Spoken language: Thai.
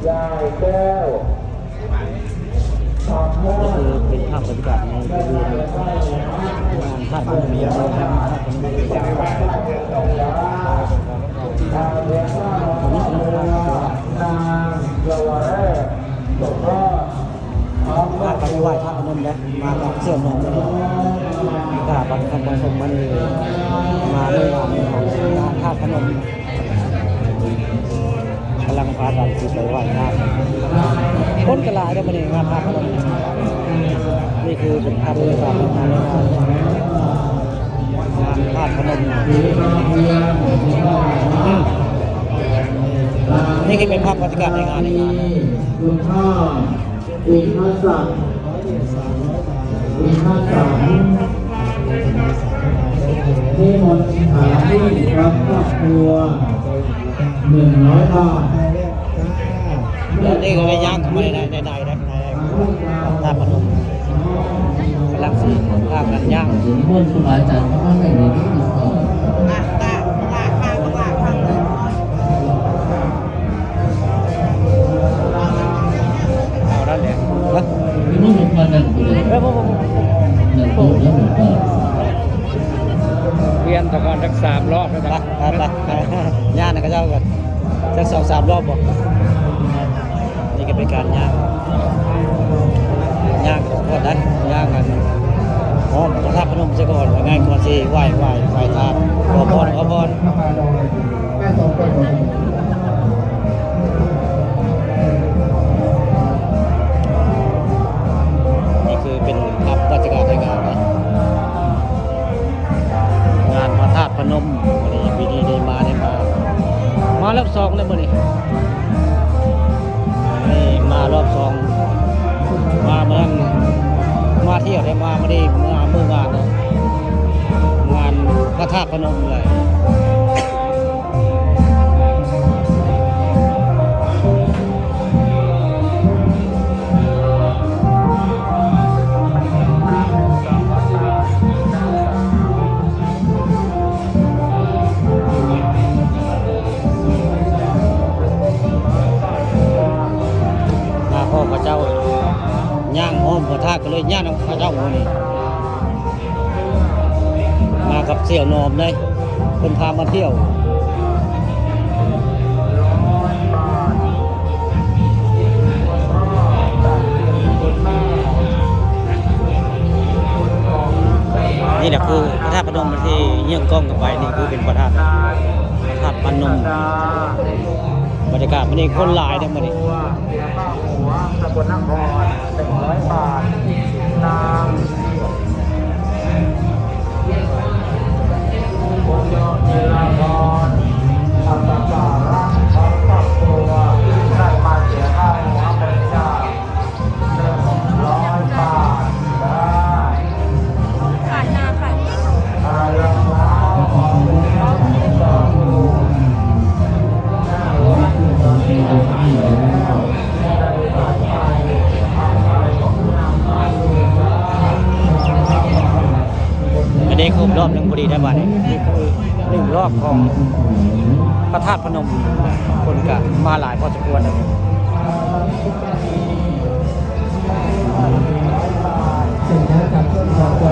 ยายแก้วก็คือเป็นภาพบรรยากาศในบริเวณงานภาพมันมีอะไรบ้างภาพมันมีอะไรบ้างภาพไปไหว้พระพนมแล้วมากับเสี่ยวนมเลยกราบบังคมบังคมมันเลยมาเลยงานภาพพนมกำลังพากันสิไปไหว้พระคนกระลายได้มาเนี่ยงานภาพพนมนี่คือเป็นภาพบรรยากาศในงานภาพพนมนี่คือเป็นภาพบรรยากาศในงานคุณพ่ออินทศักดิ์อินทศักดิ์ที่มนต์หาที่รับครอบครัว100 บาทนี่ก็ไม่ยากทำไมในภาพพนมกำลังสีภาพกันย่างมนต์ครูบาอาจารย์เขาไม่ได้ที่ติดต่อนี่มันมาดันไปเลยนั่นตัวแล้วมันก็เวียนตะกอนสัก3 รอบแล้วนะย่างนะก็เจ้ากันสัก2-3 รอบบ่นี่ก็เป็นการย่างก่อนนะย่างกันพร้อมพระธาตุพนมซะก่อนง่ายก่อนสิไหว้ธาตุขอพรนี่คือเป็นภาพบรรยากาศในงานนะงานพระธาตุพนมวันนี้ปีนี้ได้มาแล้วรอบ 2เลยมื้อนี้นี่มารอบ 2มาเมืองมาเที่ยวได้มาไม่ได้เมื่องานเลยงานพระธาตุพนมเลยพ่อพระเจ้าย่างห้อมพระธาตุก็เลยย่างพระเจ้าโมนี่มากับเสี่ยวนอมเลยคนพามาเที่ยวนี่แหละคือพระธาตุพนมที่เยี่ยงกล้องกันไปนี่คือเป็นพระธาตุพนมบรรยากาศมันนี่คนหลายเนี่ยมันนี่สกลนคร100 บาทนางบุญโยเจริญพรอัตตาระของครอบครัวได้มาเสียค่าหัวบริจาค100 บาทได้ขาดนาค่ะรองเท้าของน้องต่ออยู่อันนี้คือรอบ1พอดีได้บ้านนี่คือ1 รอบของพระธาตุพนมคนกะมาหลายพอสมควรเลยสิ่งที่จับต้นของตัว